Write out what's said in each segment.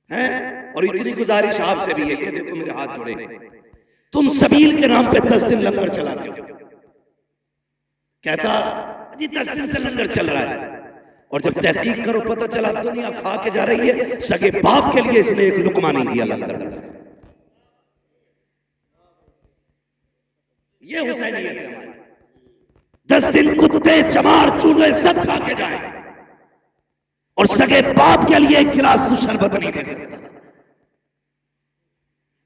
हैं। और इतनी गुजारिश आपसे भी है, ये देखो मेरे हाथ जुड़े, तुम सबील के नाम पे 10 दिन लंगर चलाते हो। कहता जी 10 दिन से लंगर चल रहा है, और जब तहकीक करो पता चला दुनिया खा के जा रही है, सगे बाप के लिए इसने एक लुकमा नहीं दिया लंगर में से। ये हुसैनियत है हमारी। 10 दिन कुत्ते चमार चूहे सब खा के जाए, और सगे बाप के लिए एक गिलास तो शरबत नहीं दे सकता।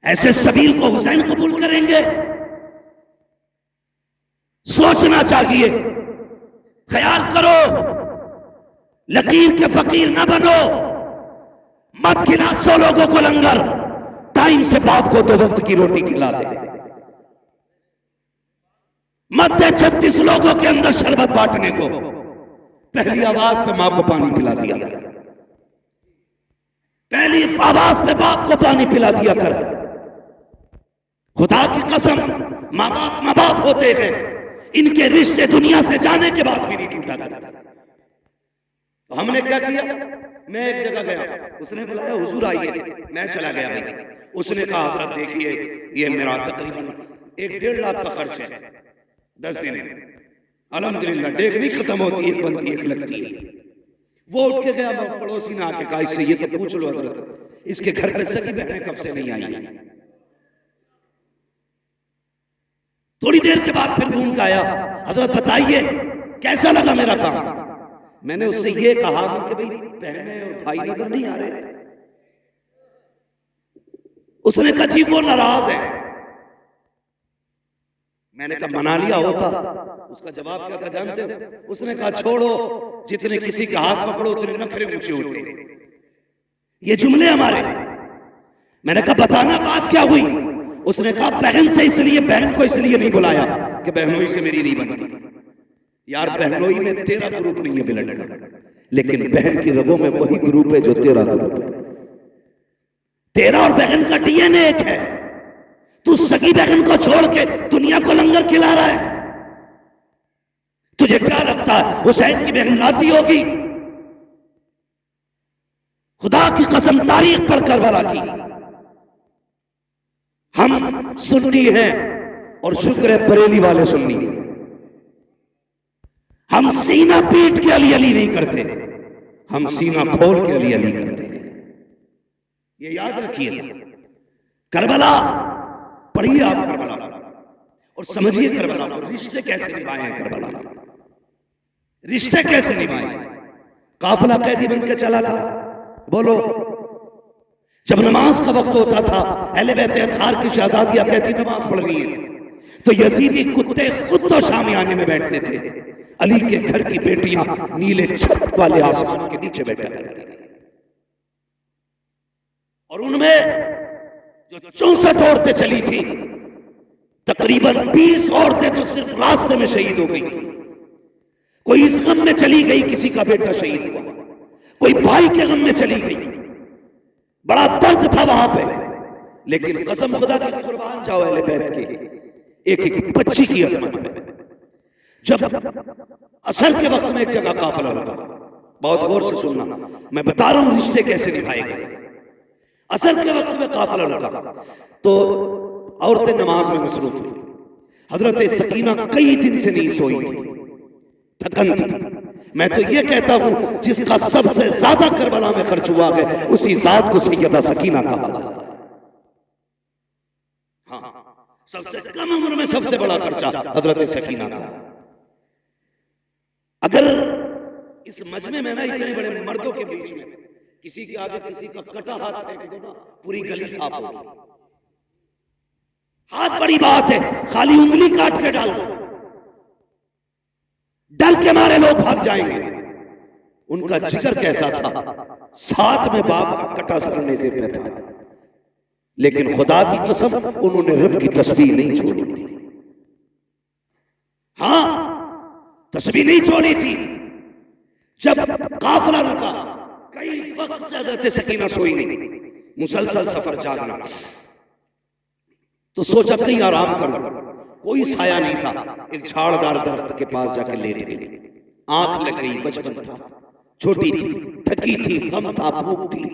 ऐसे सबील को हुसैन कबूल करेंगे? सोचना चाहिए, ख्याल करो, लकीर के फकीर ना बनो। मत खिला 100 लोगों को लंगर, टाइम से बाप को 2 वक्त की रोटी खिला दे। मत दे 36 लोगों के अंदर शरबत बांटने को, पहली आवाज पे मां को पानी पिला दिया कर, पहली आवाज पे बाप को पानी पिला दिया कर। खुदा की कसम, माँ बाप होते हैं, इनके रिश्ते दुनिया से जाने के बाद भी नहीं टूटा करता। तो हमने क्या किया, मैं एक जगह गया, उसने बुलाया हुजूर आइए, मैं चला गया भाई। उसने कहा हजरत देखिए ये मेरा तकरीबन 1-1.5 लाख का खर्च है 10 दिन में। अल्हम्दुलिल्लाह, डेग नहीं खत्म होती, एक बनती एक लगती है। वो उठ के गया, पड़ोसी ने आके कहा इससे ये तो पूछ लो हजरत, इसके घर पे सगी बहनें कब से नहीं आई है। थोड़ी देर के बाद फिर घूम के आया, हजरत बताइए कैसा लगा मेरा काम। मैंने उससे ये कहा कि भाई बहनें और भाई नजर नहीं आ रहे। उसने कहा जी वो नाराज है। मैंने कहा मना लिया होता। उसका जवाब क्या था जानते हो? उसने कहा छोड़ो, जितने किसी के हाथ पकड़ो उतने नखरे ऊंचे होते। ये जुमले हमारे। मैंने कहा बताना बात क्या हुई। उसने कहा बहन से इसलिए, बहन को इसलिए नहीं बुलाया कि बहनोई से मेरी नहीं बनती। यार बहनोई में तेरा ग्रुप नहीं है ब्लड का, लेकिन बहन की रगों में वही ग्रुप है जो तेरा ग्रुप है। तेरा और बहन का डीएनए एक है। तू सगी बहन को छोड़ के दुनिया को लंगर खिला रहा है। तुझे क्या लगता है हुसैन की बहन राजी होगी? खुदा की कसम तारीख पर करबला की, हम सुन्नी हैं और शुक्र है बरेली वाले सुन्नी हैं। हम सीना पीट के अली अली नहीं करते, हम सीना खोल के अली अली करते हैं। ये याद रखिए। करबला पढ़िए आप करबला और समझिए करबला को, रिश्ते कैसे निभाए हैं करबला, रिश्ते कैसे निभाए। काफिला कैदी बन के चला था। बोलो, जब नमाज का वक्त होता था, अहले बैत अतहार की शहजादियां कहती नमाज पढ़ रही है, तो यजीदी कुत्ते खुद तो शामियाने में बैठते थे। अली के घर की बेटियां नीले छत वाले आसमान के नीचे बैठा करती थी। और उनमें जो 64 औरतें चली थी, तकरीबन 20 औरतें तो सिर्फ रास्ते में शहीद हो गई थी। कोई इस गम में चली गई, किसी का बेटा शहीद हुआ, कोई भाई के गम में चली गई। बड़ा दर्द था वहां पे, लेकिन कसम खुदा की कुर्बान जाओ अहले बैत के, एक एक बच्ची की अजमत पे। जब असर के वक्त में एक जगह काफिला रुका, बहुत गौर से सुनना, मैं बता रहा हूं रिश्ते कैसे निभाए गए। असर के वक्त में काफिला रुका तो औरतें नमाज में मसरूफ हुई। हजरत सकीना कई दिन से नहीं सोई थी, थकन थी। मैं तो ये कहता हूं जिसका सबसे ज्यादा करबला में खर्च हुआ है, उसी जात को सैयदा सकीना कहा जाता है। हाँ, सबसे कम उम्र में सबसे बड़ा खर्चा हजरत सकीना का। अगर इस मजमे में ना इतने बड़े मर्दों के बीच में किसी के आगे किसी का कटा हाथ फेंक दो ना, पूरी गली साफ होगी। हाथ बड़ी बात है, खाली उंगली काट के डाल दो, डर के मारे लोग भाग जाएंगे। उनका जिगर कैसा था, साथ में बाप का कटा सरने से पे था, लेकिन खुदा की कसम उन्होंने रब की तस्बीह नहीं छोड़ी थी। हाँ, तस्बीह नहीं छोड़ी थी। जब काफिला रुका, कई वक्त से हजरत सकीना सोई नहीं, मुसलसल सफर जागना, तो सोचा कहीं आराम करूं। कोई साया नहीं था, एक झाड़दार दरख्त के पास जाके लेट गई। आंख लग गई, बचपन था, छोटी थी, थकी थी, गम था, भूख थी,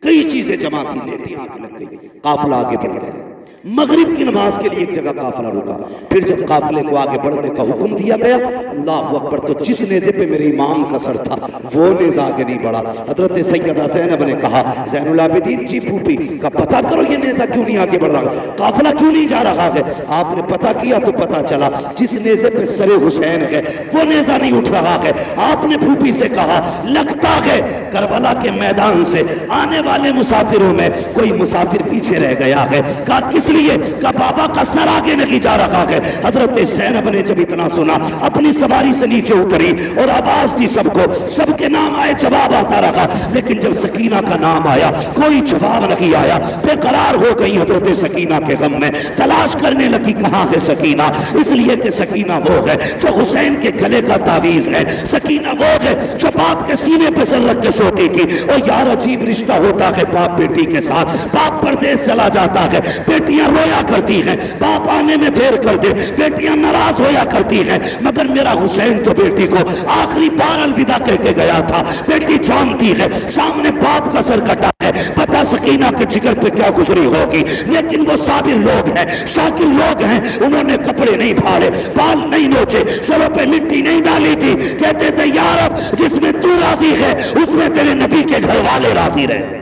कई चीजें जमा थी, लेटी आंख लग गई, काफिला आगे बढ़ गया। मगरिब की नमाज के लिए एक जगह काफिला रुका, फिर जब काफिले को आगे बढ़ने का हुक्म दिया गया, अल्लाह अकबर, तो जिस नेज़े पे मेरे इमाम का सर था वो नेज़ा आगे नहीं बढ़ा। हजरत सैयदा ज़ैनब ने कहा, ज़ैनुल आबिदीन जी फूफी का पता करो ये नेज़ा क्यों नहीं आगे बढ़ रहा, काफिला क्यों नहीं जा रहा है। आपने पता किया तो पता चला जिस नेज़े पे सरे हुसैन है वो नेज़ा नहीं उठ रहा है। आपने फूफी से कहा, लगता है करबला के मैदान से आने वाले मुसाफिरों में कोई मुसाफिर पीछे रह गया है। कहा किस लिए? का बाबा का सर आगे नहीं जा रहा है। हजरत ज़ैनब ने जब इतना सुना अपनी सवारी से नीचे उतरी और आवाज दी सबको, सबके नाम आए, जवाब आता रहा, लेकिन जब सकीना का नाम आया कोई जवाब नहीं आया। बेकरार हो गई हजरत सकीना के गम में, तलाश करने लगी कहाँ है सकीना, इसलिए कि सकीना वो है जो हुसैन के गले का तावीज है, सकीना वो है जो बाप के सीने पे सर रख के सोती थी। और यार अजीब रिश्ता होता है बाप बेटी के साथ। बाप परदेश चला जाता है, बेटियां रोया करती हैं, बाप आने में देर कर दे बेटियां नाराज होया करती हैं, मगर मेरा हुसैन तो बेटी को आखिरी बार अलविदा कह के गया था। बेटी जानती है सामने बाप का सर कटा है, पता सकीना के जिगर पे क्या गुजरी होगी, लेकिन वो साबिर लोग हैं, शाकिर लोग हैं। उन्होंने कपड़े नहीं फाड़े, बाल नहीं नोचे, सरों पे मिट्टी नहीं डाली थी। कहते थे यार अब जिसमें तू राजी है उसमें तेरे नबी के घर वाले राजी रहते।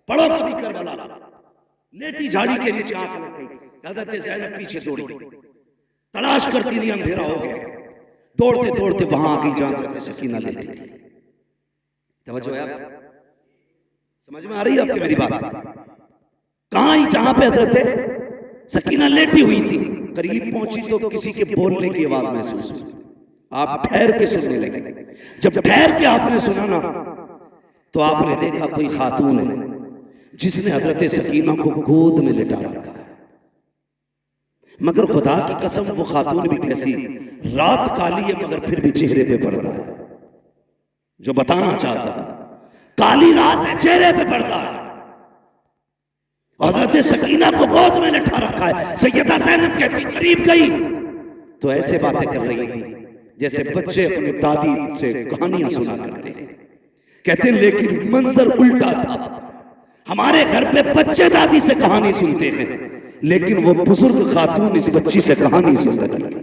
पढ़ो कभी करबला, लेटी झाड़ी के नीचे आंख लग गई, हज़रत ज़ैनब पीछे दौड़ी, तलाश करती रही, अंधेरा हो गया, दौड़ते दौड़ते वहां आ गई जहां हज़रत सकीना लेटी थी। तवज्जो है, आप समझ में आ रही है आपकी मेरी बात? कहां आई जहां पे हज़रत सकीना लेटी हुई थी। करीब पहुंची तो किसी के बोलने की आवाज महसूस हुई। आप ठहर के सुनने लगे। जब ठहर के आपने सुना ना तो आपने देखा कोई खातून है जिसने हजरत सकीना को गोद में लिटा रखा है। मगर खुदा की कसम वो खातून भी कैसी, रात काली है मगर फिर भी चेहरे पे पर्दा है। जो बताना चाहता हूं, काली रात है, चेहरे पे पर्दा है। हजरत सकीना को गोद में लिटा रखा है। सैयदा ज़ैनब कहती, करीब गई तो ऐसे बातें कर रही थी जैसे बच्चे अपनी दादी से कहानियां सुना करते हैं। कहते लेकिन मंजर उल्टा था। हमारे घर पे बच्चे दादी से कहानी सुनते हैं, लेकिन वो बुजुर्ग खातून इस बच्ची से कहानी सुन रही थी।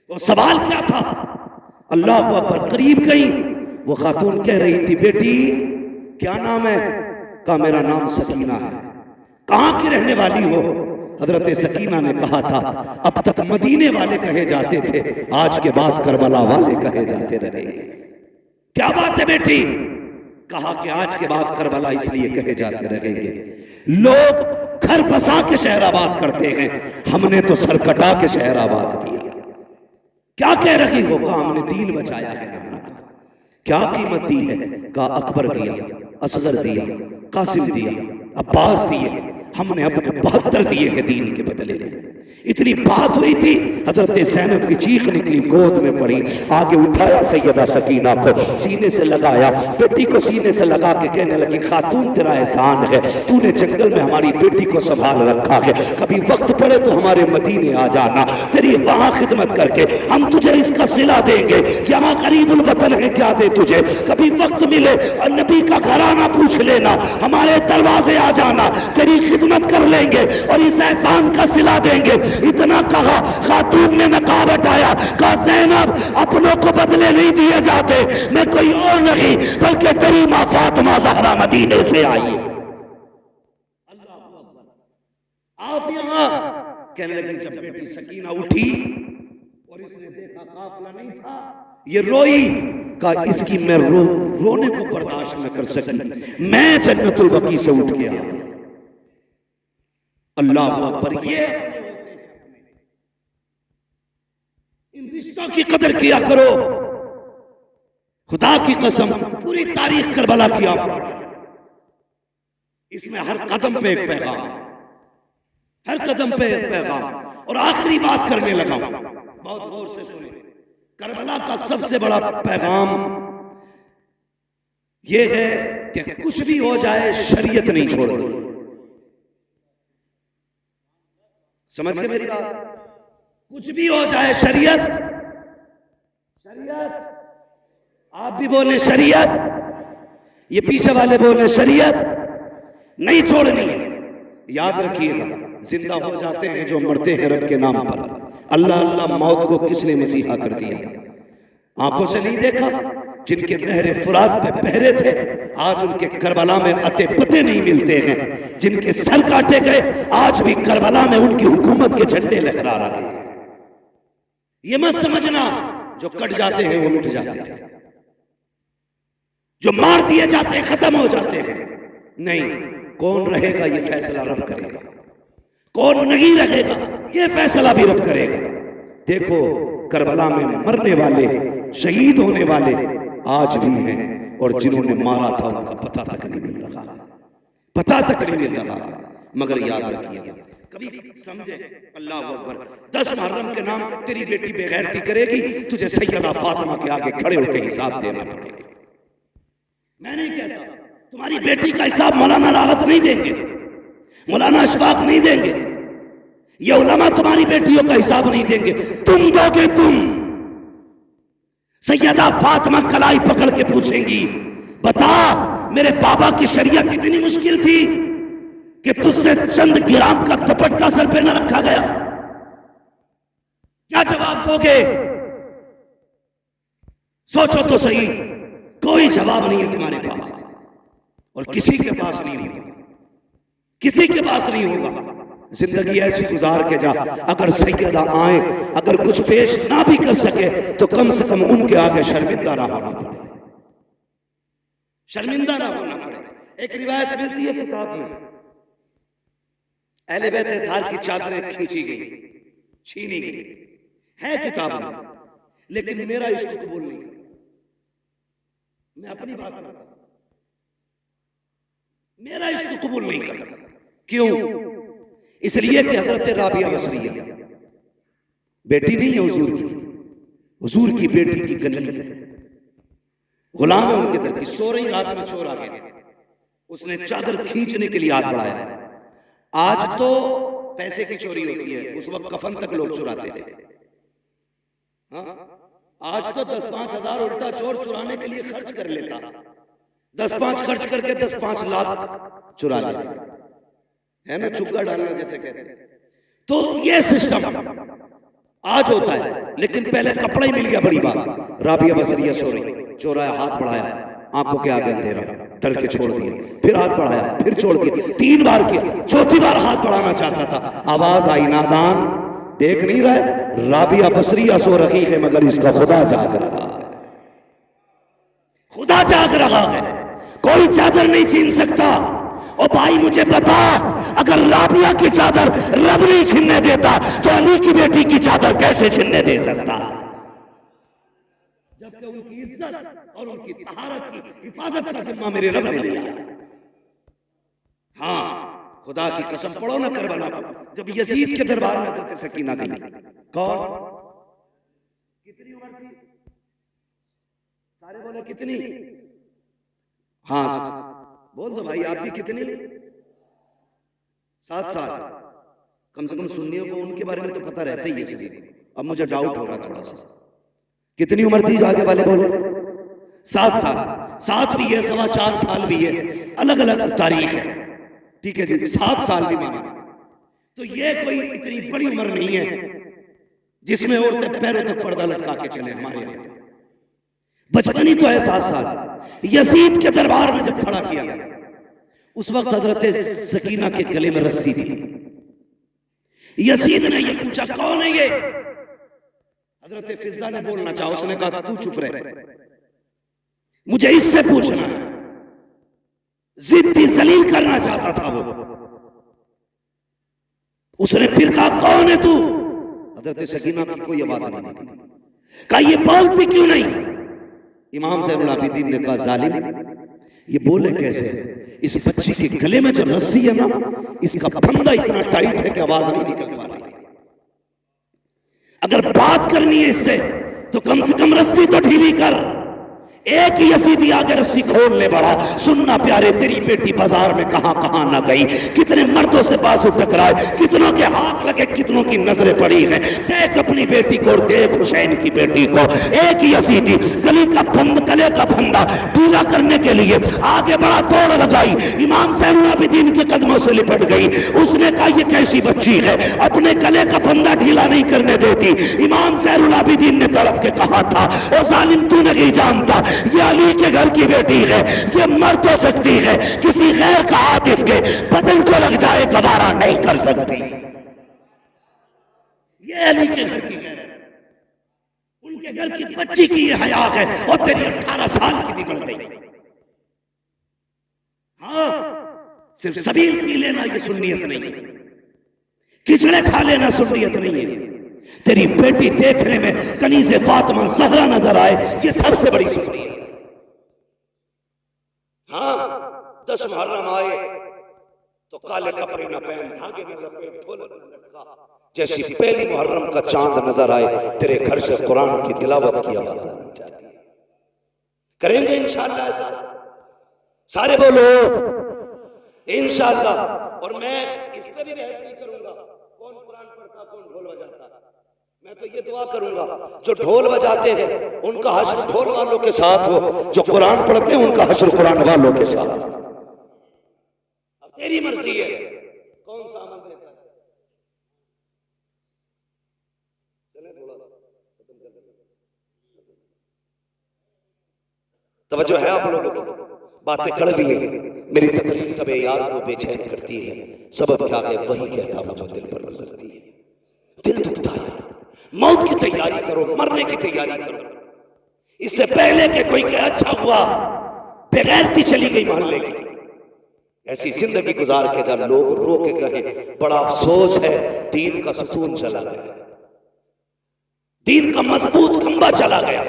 वो सवाल क्या था? अल्लाह अकबर। करीब गई, वो खातून कह रही थी, बेटी क्या नाम है? कहा मेरा नाम सकीना है। कहां की रहने वाली हो? हजरत सकीना ने कहा था, अब तक मदीने वाले कहे जाते थे, आज के बाद करबला वाले कहे जाते रहेंगे। क्या बात है बेटी? कहा कि आज के बाद करबला इसलिए कहे जाते रहेंगे, लोग घर बसा के शहर आबाद करते हैं, हमने तो सर कटा के शहर आबाद किया। क्या कह रही हो? कहा हमने दीन बचाया है नाना का। क्या कीमत दी है? कहा अकबर दिया, असगर दिया, कासिम दिया, अब्बास दिए, हमने अपने 72 दिए हैं दीन के बदले में। इतनी बात हुई थी, हजरत ज़ैनब की चीख निकली, गोद में पड़ी, आगे उठाया सैयदा सकीना को, सीने से लगाया, बेटी को सीने से लगा के कहने लगी, खातून तेरा एहसान है, तूने जंगल में हमारी बेटी को संभाल रखा है, कभी वक्त पड़े तो हमारे मदीने आ जाना, तेरी वहां खिदमत करके हम तुझे इसका सिला देंगे। यहाँ गरीबुल वतन है, क्या दे तुझे, कभी वक्त मिले और नबी का घराना पूछ लेना, हमारे दरवाजे आ जाना, तेरी खिदमत कर लेंगे और इस एहसान का सिला देंगे। इतना कहा, खातून ने नकाब हटाया, कहा ज़ैनब अपनों को बदले नहीं दिए जाते, मैं कोई और नहीं बल्कि तेरी मां फातिमा ज़हरा मदीने से आई। आप यहां कहने लगी। जब बेटी सकीना उठी और इसने देखा काफिला नहीं था, ये रोई, कहा इसकी मैं रोने को बर्दाश्त न कर सकी, मैं जन्नतुल बकी से उठ के आ गई। अल्लाह अकबर। ये इन रिश्तों की कदर किया करो। खुदा की कसम पूरी तारीख करबला की आप, इसमें हर कदम पे एक पैगाम, हर कदम पे एक पैगाम। और आखिरी बात करने लगा, बहुत गौर से सुने। करबला का सबसे बड़ा पैगाम यह है कि कुछ भी हो जाए शरीयत नहीं छोड़नी। समझ गए मेरी बात? कुछ भी हो जाए शरीयत, शरीयत, आप भी बोले शरीयत, ये पीछे वाले बोले शरीयत नहीं छोड़नी है। याद रखिएगा, जिंदा हो जाते हैं जो मरते हैं रब के नाम पर। अल्लाह अल्लाह मौत को किसने मसीहा कर दिया? आंखों से नहीं देखा? जिनके नहरे फुरात पे पहरे थे, आज उनके करबला में अते पते नहीं मिलते हैं। जिनके सर काटे गए, आज भी करबला में उनकी हुकूमत के झंडे लहरा रहे हैं। ये मत समझना जो कट जाते हैं वो मिट जाते हैं, जो मार दिए जाते हैं खत्म हो जाते हैं। नहीं, कौन रहेगा ये फैसला रब करेगा, कौन नहीं रहेगा ये फैसला भी रब करेगा। देखो, करबला में मरने वाले, शहीद होने वाले आज भी हैं, और जिन्होंने मारा था उनका पता तक नहीं मिल रहा, पता तक नहीं मिल रहा। मगर याद रखिएगा, कभी समझे, अल्लाह अकबर, 10 मुहर्रम के नाम पे तेरी बेटी बेगैरती करेगी, तुझे सैयदा फातिमा के आगे खड़े होकर हिसाब देना पड़ेगा। मैं नहीं कहता तुम्हारी बेटी का हिसाब मौलाना राहत नहीं देंगे, मौलाना अशफाक नहीं देंगे, ये उलमा तुम्हारी बेटियों का हिसाब नहीं देंगे, तुम दोगे। तुम सैयदा फातिमा कलाई पकड़ के पूछेंगी, बता मेरे बाबा की शरीयत इतनी मुश्किल थी कि तुझसे चंद ग्राम का दुपट्टा सर पे न रखा गया? क्या जवाब दोगे? सोचो तो सही। कोई जवाब नहीं है तुम्हारे पास, और किसी के पास नहीं होगा, किसी के पास नहीं होगा। जिंदगी ऐसी गुजार के जा, अगर सैयदा आए, अगर कुछ पेश ना भी कर सके तो कम से कम उनके आगे शर्मिंदा ना होना पड़े, शर्मिंदा ना होना पड़े। एक रिवायत मिलती है किताब में, अहले बैत अताहर की चादरें खींची गई, छीनी गई, है किताब में, लेकिन मेरा इश्क कबूल नहीं। मैं अपनी बात करता, मेरा इश्क कबूल नहीं करता। क्यों? इसलिए कि हजरत राबिया बसरिया बेटी नहीं है हुजूर की, हुजूर की बेटी की कनीज है, गुलाम है उनके दर की। सो रही रात में चोर आ गया, उसने चादर खींचने के लिए हाथ बढ़ाया। आज तो पैसे की चोरी होती है, उस वक्त कफन तक लोग चुराते थे। हाँ? आज तो 10-5 हजार उल्टा चोर चुराने के लिए खर्च कर लेता, 10-5 खर्च करके 10-5 लाख चुरा लेता है ना, चुक्का डालना जैसे कहते हैं। तो ये सिस्टम आज होता है, लेकिन पहले कपड़ा ही मिल गया बड़ी बात। राबिया बसरिया सो रही, चोर आया, हाथ बढ़ाया, आंखों के आगे अंधेरा, डर के छोड़ दिए, फिर हाथ बढ़ाया, फिर छोड़ दिया, 3 बार किया, चौथी बार हाथ बढ़ाना चाहता था, आवाज आई, नादान देख नहीं रहा, राबिया बसरिया सो रही है मगर इसका खुदा जाग रहा है, खुदा जाग रहा है, कोई चादर नहीं छीन सकता। ओ भाई मुझे बता, अगर राबिया की चादर रब नहीं छीनने देता तो अली की बेटी की चादर कैसे छीनने दे सकता? जबकि उनकी इज्जत और उनकी तहारत की हिफाजत का जिम्मा मेरे रब ने लिया। हाँ, खुदा की कसम, पढ़ो ना करबला को, जब यजीद के दरबार में हज़रत सकीना गई, कौन, कितनी उम्र थी? सारे बोले कितनी? हाँ बोल दो भाई, आप भी कितनी? 7 साल। कम से कम सुन्नियों को उनके बारे में तो पता रहता ही है सभी। अब मुझे डाउट हो रहा थोड़ा सा, कितनी उम्र थी? आगे वाले बोले 7 साल। 7 भी है, 4.25 साल भी है, अलग अलग तारीख है, ठीक है जी, 7 साल भी माना। तो ये कोई इतनी बड़ी उम्र नहीं है जिसमें औरतें पैरों तक पर्दा लटका के चले। हमारे यहाँ बचपन ही तो है 7 साल। यजीद के दरबार में जब खड़ा किया गया, उस वक्त हजरत सकीना के गले में रस्सी थी। यजीद ने ये पूछा, कौन है ये? हजरत फिजा ने बोलना चाहा, उसने कहा तू चुप रहे, मुझे इससे पूछना है। जिद्दी जलील करना चाहता था वो। उसने फिर कहा कौन है तू? हजरत सकीना की कोई आवाज नहीं निकली। कहा ये बोलती क्यों नहीं? इमाम ज़ैनुल आबिदीन ने कहा जालिम, ये बोले कैसे? इस बच्ची के गले में जो रस्सी है ना, इसका फंदा इतना टाइट है कि आवाज नहीं निकल पा रही। अगर बात करनी है इससे तो कम से कम रस्सी तो ढीली कर। एक ही यजीदी आगे रस्सी खोलने बढ़ा, सुनना प्यारे तेरी बेटी बाजार में कहां कहां ना गई, कितने मर्दों से बाजू टकराए, कितनों के हाथ लगे, कितनों की नजरें पड़ी हैं। देख अपनी बेटी को और देख हुसैन की बेटी को। एक ही यजीदी गले का फंदा ढीला करने के लिए आगे बढ़ा, दौड़ लगाई, इमाम ज़ैनुल आबिदीन के कदमों से लिपट गई। उसने कहा ये कैसी बच्ची है, अपने गले का फंदा ढीला नहीं करने देती। इमाम ज़ैनुल आबिदीन ने तड़प के कहा था, ओ जालिम तू नहीं जानता ये अली के घर की बेटी है, ये मर तो सकती है, किसी गैर का हाथ इसके बदन को लग जाए गवारा नहीं कर सकती। ये अली के घर की गैर है, उनके घर की बच्ची की ये हया है, और तेरी 18 साल की बिगड़ गई। हाँ, सिर्फ सबील पी लेना ये सुन्नियत नहीं है, खिचड़े खा लेना सुन्नियत नहीं है। तेरी बेटी देखने में कनीज़े फातिमा ज़हरा नजर आए, ये सबसे बड़ी सुन्नियत है। हाँ, 10 मुहर्रम आए तो काले कपड़े न पहन, धागे न लपेट, ढोलक न लटका, जैसी पहली मुहर्रम का चांद नजर आए तेरे घर से कुरान की तिलावत की आवाज आनी चाहिए। करेंगे इंशाअल्लाह ऐसा, सारे बोलो इंशाअल्लाह। और मैं इस पर भी बहस नहीं करूंगा कौन कुरान पढ़ता कौन ढोल बजाता। मैं तो ये दुआ करूंगा जो ढोल बजाते हैं उनका हश्र ढोल वालों के साथ हो, जो कुरान पढ़ते हैं उनका हश्र कुरान वालों के साथ। अब तेरी मर्जी है कौन सा अमल देता है। चले थोड़ा खत्म कर देते, तवज्जो है आप लोगों को। बातें कड़वी है, मेरी तकरीर तबे यार को बेचैन करती है, सबब क्या है वही कहता हूं जो दिल पर गुजरती है। दिल दुखता है, मौत की तैयारी करो, मरने की तैयारी करो, इससे पहले कि कोई कहे अच्छा हुआ बेगैरती चली गई मोहल्ले की। ऐसी जिंदगी गुजार के जब लोग रो के कहे बड़ा अफसोस है दीन का सुतून चला गया, दीन का मजबूत खंबा चला गया,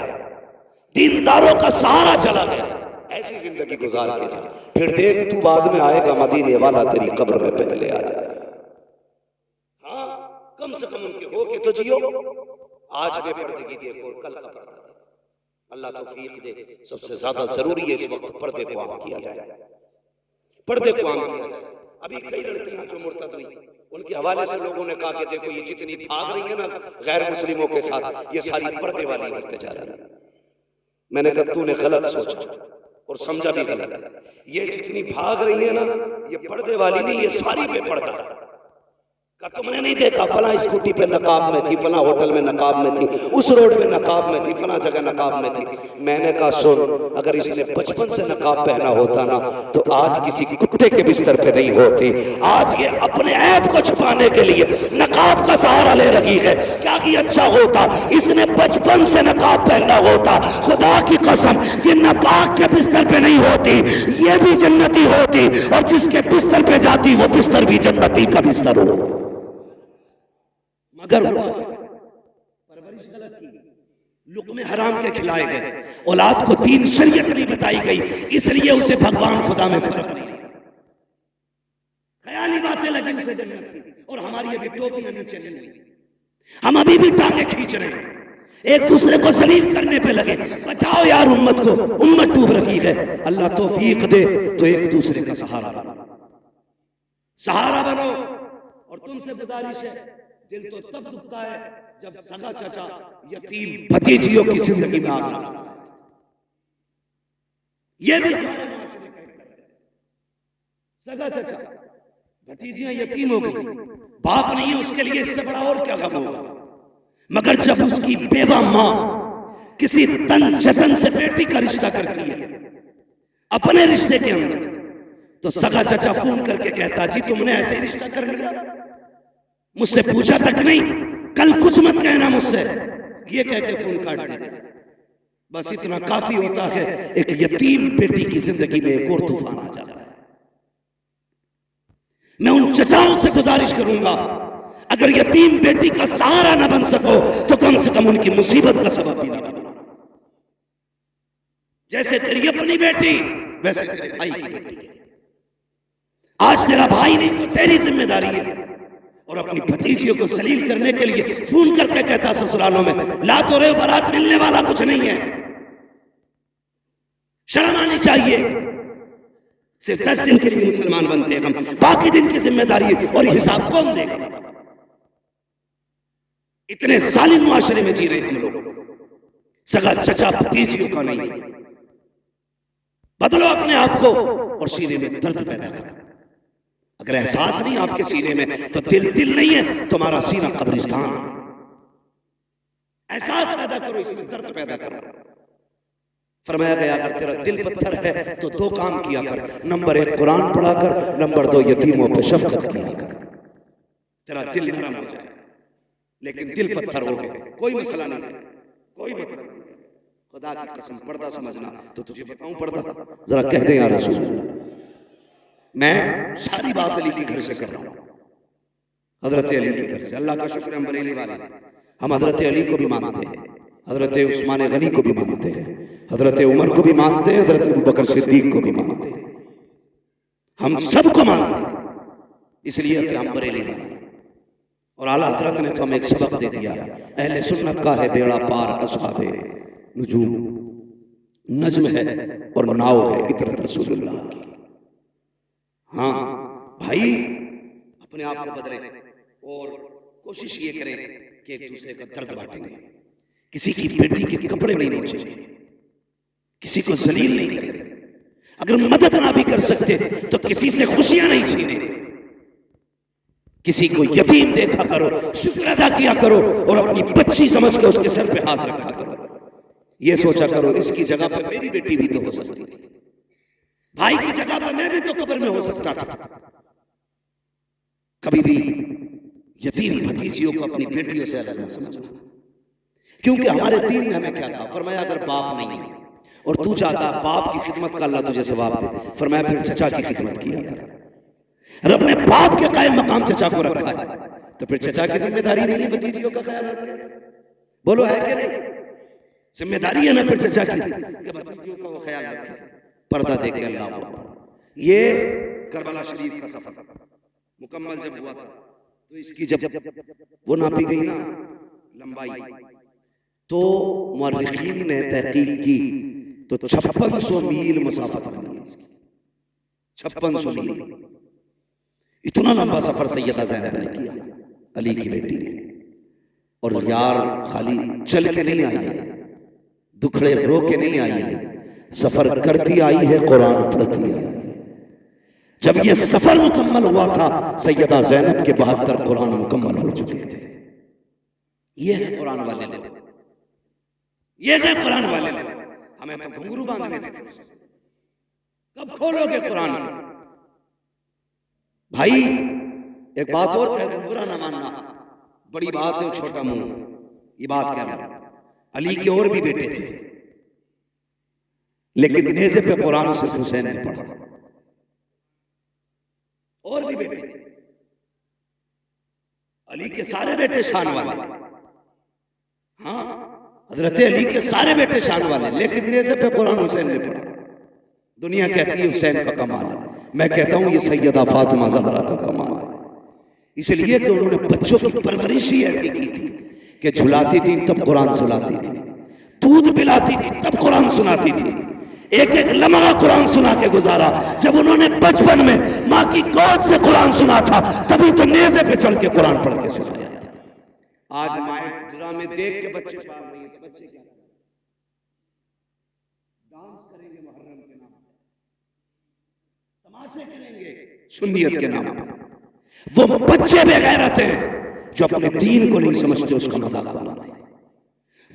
दीनदारों का सहारा चला गया। ऐसी जिंदगी गुजार के जा, फिर देख तू बाद में आएगा मदीने वाला तेरी कब्र में पहले आ जाएगा। हाँ, कम से कम उनके हो के तो जियो। आज बेपर्दगी देखो और कल का पर्दा देखो। अल्लाह तौफीक दे। सबसे ज्यादा जरूरी है इस वक्त पर्दे को आम किया जाए, पर्दे को आम किया जाए। अभी कई लड़कियां जो मुर्तद हुई उनके हवाले से लोगों ने कहा कि देखो ये जितनी भाग रही है ना गैर मुस्लिमों के साथ, ये सारी पर्दे वाली होते जा रही है। मैंने कहा तूने गलत सोचा और समझा भी गलत है। ये जितनी भाग रही है ना ये पर्दे वाली नहीं, ये सारी बेपर्दा। का तुमने नहीं देखा फला स्कूटी पे नकाब में थी, फला होटल में नकाब में थी, उस रोड में नकाब में थी, फला जगह नकाब में थी। मैंने कहा सुन, अगर इसने बचपन से नकाब पहना होता ना तो आज किसी कुत्ते के बिस्तर पे नहीं होती। आज ये अपने ऐब को छुपाने के लिए नकाब का सहारा ले रही है। क्या कि अच्छा होता इसने बचपन से नकाब पहना होता, खुदा की कसम ये नापाक के बिस्तर पे नहीं होती, ये भी जन्नती होती, और जिसके बिस्तर पे जाती वो बिस्तर भी जन्नती का बिस्तर हो। मगर हुआ परवरिश गलत की, लुक़्मे हराम के खिलाए गए, औलाद को तीन शरीयत नहीं बताई गई, इसलिए उसे भगवान खुदा में फर्क नहीं। ख्याली बातें लगी उसे जन्नत की, और हमारी अभी टोपियां नीचे नहीं हुई, हम अभी भी टांगे खींच रहे हैं, एक दूसरे को जलील करने पे लगे। बचाओ यार उम्मत को, उम्मत डूब रही है। अल्लाह तौफीक दे तो एक दूसरे का सहारा बनो, सहारा बनो। और तुमसे गुजारिश है, दिल तो तब दुखता है जब सगा चाचा यतीम भतीजियों की जिंदगी में आग लगाता है। ये भी हमारे माशरे का एक है। सगा चाचा भतीजियां यतीम हो गई, बाप नहीं है उसके लिए इससे बड़ा और क्या गम होगा। मगर जब उसकी बेवा मां किसी तन जतन से बेटी का रिश्ता करती है अपने रिश्ते के अंदर, तो सगा चाचा फोन करके कहता जी तुमने ऐसे ही रिश्ता कर लिया, मुझसे पूछा तक नहीं, कल कुछ मत कहना मुझसे, ये कह के फोन काट देते। बस इतना काफी होता है, एक यतीम बेटी की जिंदगी में एक और तूफान आ जाता है। मैं उन चचाओं से गुजारिश करूंगा, अगर यतीम बेटी का सहारा न बन सको तो कम से कम उनकी मुसीबत का सबब भी न बनो। जैसे तेरी अपनी बेटी वैसे तेरे भाई की बेटी है। आज तेरा भाई नहीं तो तेरी जिम्मेदारी है। और अपनी भतीजियों को सलील करने के लिए फोन करके कहता ससुरालों में ला तो रहे बारात मिलने वाला कुछ नहीं है। शर्म आनी चाहिए। सिर्फ 10 दिन के लिए मुसलमान बनते हैं हम, बाकी दिन की जिम्मेदारी और हिसाब कौन देगा? इतने जालिम मुआशरे में जी रहे हम लोग, सगा चचा भतीजियों का नहीं। बदलो अपने आप को और सीने में दर्द पैदा करो। अगर एहसास नहीं आपके सीने में तो दिल नहीं है, तुम्हारा सीना कब्रिस्तान है। एहसास पैदा करो, इसमें दर्द पैदा करो। फरमाया गया अगर तेरा दिल पत्थर है तो 2 काम किया कर। नंबर 1 कुरान पढ़ा कर, नंबर 2 यतीमों पर शफकत किया कर। तेरा दिल नरम हो जाए। लेकिन दिल पत्थर हो गए, कोई मसला नहीं है, कोई मतलब नहीं। खुदा की कसम पर्दा समझना तो तुझे बताऊं पर्दा, जरा कह दे या रसूल अल्लाह। मैं सारी बात अली के घर से कर रहा हूं, हजरत अली के घर से। अल्लाह का शुक्र हम बरेली वाले, हम हजरत अली को भी मानते हैं, हजरत उस्मान गनी को भी मानते हैं, हजरत उमर को भी मानते हैं, हजरत अबू बकर सिद्दीक को भी मानते हैं। हम सबको मानते हैं इसलिए कि हम बरेली वाले। और आला हजरत ने तो हमें एक सबक दे दिया, अहले सुन्नत का है बेड़ा पार असहाबे नुजूम, नज्म है और नाव है इतरत रसूलुल्लाह की। हाँ भाई, अपने आप को बदलें और कोशिश ये करें कि एक दूसरे का दर्द बांटेंगे। किसी की बेटी के कपड़े नहीं नोचेंगे, किसी को जलील नहीं करेंगे। अगर मदद ना भी कर सकते तो किसी से खुशियां नहीं छीनेंगे। किसी को यतीम देखा करो, शुक्र अदा किया करो और अपनी बच्ची समझ के उसके सर पे हाथ रखा करो। ये सोचा करो इसकी जगह पर मेरी बेटी भी तो हो सकती थी, भाई की जगह पर मैं भी तो कब्र में हो सकता था। कभी भी यतीम भतीजियों को अपनी बेटियों से अलग न समझना, क्योंकि हमारे दीन ने हमें क्या कहा? फरमाया अगर बाप नहीं है और तू चाहता बाप की खिदमत का अल्लाह तुझे सवाब दे, फरमाया फिर चचा की खिदमत किया कर। रब ने बाप के कायम मकाम चचा को रखा है, तो फिर चचा की जिम्मेदारी नहीं है भतीजियों का ख्याल रखे? बोलो है कि नहीं? जिम्मेदारी है ना फिर चचा की कि भतीजियों का वो ख्याल रखे, पर्दा देके। अल्लाह को ये करबला शरीफ का सफर मुकम्मल जब हुआ था तो इसकी जब वो नापी गई ना लंबाई, तो मुअर्रिखीन ने तहकीक की तो 5600 मील मुसाफत बनी है इसकी। 5600 मील, इतना लंबा सफर सैयदा ज़ैनब ने किया, अली की बेटी ने। और यार खाली चल के नहीं आई है, दुखड़े रो के नहीं आई है, सफर करती आई है, कुरान पढ़ती आई है। जब ये सफर मुकम्मल हुआ था सैयदा ज़ैनब के 72 कुरान मुकम्मल हो चुके थे। ये है कुरान वाले लोग, ये है कुरान वाले लोग। हमें तो घुंघरू बांधने से कब खोलोगे कुरान को? भाई एक बात और कह दूं, बुरा ना मानना, बड़ी बात है छोटा मुंह, ये बात कह रहा हूं। अली के और भी बेटे थे, लेकिन नेज़े पे कुरान सिर्फ हुसैन ने पढ़ा। और भी बेटे थे, अली के सारे बेटे शान वाले, हाँ हजरत अली के सारे बेटे शान वाले, लेकिन नेज़े पे कुरान हुसैन ने पढ़ा। दुनिया कहती है हुसैन का कमाल, मैं कहता हूं ये सैयदा फातिमा ज़हरा का कमाल है। इसलिए कि उन्होंने बच्चों की परवरिश ही ऐसी की थी कि झुलाती थी तब कुरान सुनाती थी, दूध पिलाती थी तब कुरान सुनाती थी, एक एक लम्हा कुरान सुना के गुजारा। जब उन्होंने बचपन में माँ की गोद से कुरान सुना था तभी तो नेज़े पे चढ़ के कुरान पढ़ के सुनाया था। आज माए ड्रामे देख के बच्चे पाल रही है, बच्चे क्या डांस करेंगे मुहर्रम के नाम पे, तमाशे करेंगे सुन्नियत के नाम पे। वो बच्चे बेगैरत हैं जो अपने दीन को नहीं समझते, उसका मजाक बनाते।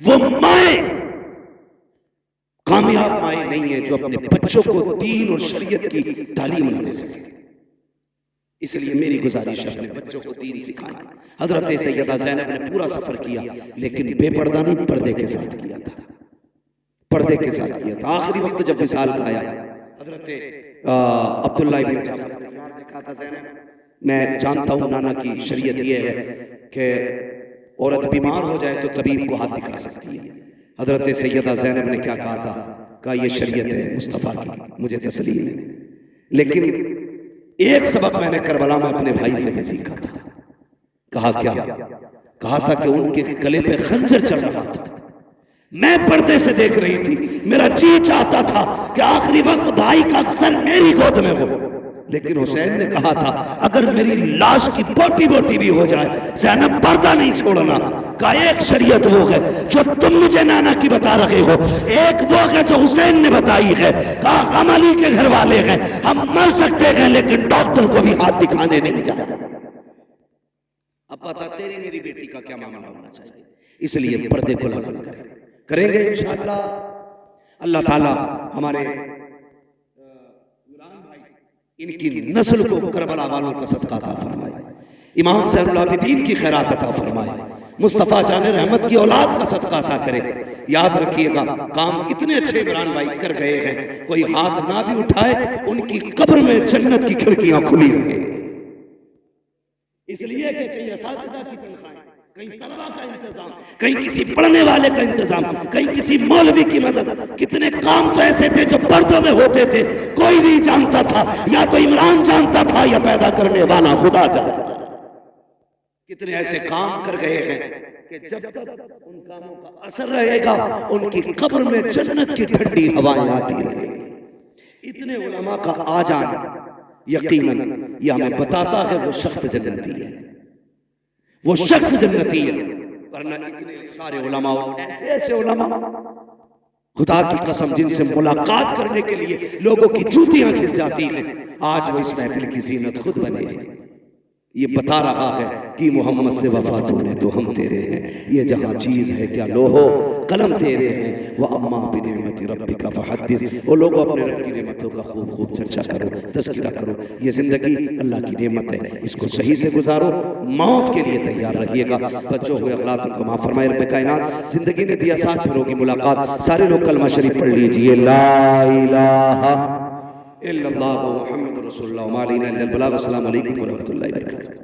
वो माए कामयाब माए नहीं है जो अपने बच्चों को दीन और शरीयत की तालीम न दे सके। इसलिए मेरी गुजारिश है अपने बच्चों को दीन सिखाएं। हजरत सैयदा ज़ैनब ने पूरा सफर किया, लेकिन बेपर्दा नहीं, पर्दे के साथ किया था, पर्दे के साथ किया था। आखिरी वक्त जब विसाल का आया, हजरत अब्दुल्लाह इब्न जाफर ने कहा था ज़ैनब मैं जानता हूं नाना की शरीयत ये है कि औरत बीमार हो जाए तो तबीब को हाथ दिखा सकती है। हजरत सैयदा ज़ैनब ने क्या कहा था? कहा ये शरीयत है मुस्तफ़ा की, मुझे तस्लीम है। लेकिन एक सबक मैंने करबला में अपने भाई से भी सीखा था। कहा क्या? कहा था कि उनके गले पे खंजर चल रहा था, मैं पर्दे से देख रही थी। मेरा जी चाहता था कि आखिरी वक्त भाई का अक्सर मेरी गोद में हो, लेकिन हुसैन ने कहा था अगर मेरी लाश की बोटी बोटी भी हो जाए ज़ैनब पर्दा नहीं छोड़ना। का एक शरीयत वो है जो तुम मुझे नाना की बता रहे हो, एक वो है जो हुसैन ने बताई है। कहा हम अली के घर वाले हैं, हम मर सकते हैं लेकिन डॉक्टर को भी हाथ दिखाने नहीं जाए। अब बता तेरी मेरी बेटी का क्या मामला होना चाहिए। इसलिए पर्दे को लाज़िम करेंगे इंशाअल्लाह। अल्लाह ताला हमारे इनकी नस्ल को करबला वालों का सदका अता फरमाए, इमाम ज़ैनुल आबिदीन की खैरात अता फरमाए, मुस्तफ़ा जान रहमत की औलाद का सदका अता करे। याद रखिएगा काम इतने अच्छे इमरान भाई कर गए हैं, कोई हाथ ना भी उठाए उनकी कब्र में जन्नत की खिड़कियां खुली रहे। इसलिए कि कहीं असातिज़ा की तनख्वाहें, कहीं तलबा का इंतजाम, कहीं किसी पढ़ने वाले का इंतजाम, कहीं किसी मौलवी की मदद। कितने काम तो ऐसे थे जो पर्दों में होते थे, कोई नहीं जानता था, या तो इमरान जानता था या पैदा करने वाला खुदा जानता था। कितने ऐसे काम कर गए हैं कि जब तक उन कामों का असर रहेगा उनकी कब्र में जन्नत की ठंडी हवाएं आती रहेंगी। इतने उलमा का आ जाना यकीनन यह हमें बताता है वो शख्स जन्नती है, वो शख्स जन्नती है। वरना इतने सारे उलमा और ऐसे ऐसे उलमा खुदा की कसम जिनसे मुलाकात करने के लिए लोगों की जूतियां खिस जाती हैं, आज वो इस महफिल की जीनत खुद बने हैं। ये बता रहा है कि मोहम्मद से वफा तूने तो हम तेरे हैं, ये जहाँ चीज़ है क्या लोहो कलम तेरे हैं, वह अम्मा बिनेमति रब्बिका फहद्दिस। वो लोगों अपने रब की नेमतों का खूब खूब चर्चा करो, तज़किरा करो। ये ज़िंदगी अल्लाह की नेमत है, इसको सही से गुजारो, मौत के लिए तैयार रहिएगा। बच्चों हुए अगलात उनको माफ़ फरमाए रब्बे कायनात। ज़िंदगी ने दिया साथ, फिर होगी मुलाकात। सारे लोग कलमा शरीफ पढ़ लीजिए, ला इलाहा इल्लल्लाह मुहम्मद रसूलुल्लाह व मा अलैना इल्लल बलाग। अस्सलामु अलैकुम व रहमतुल्लाहि व बरकातुहू।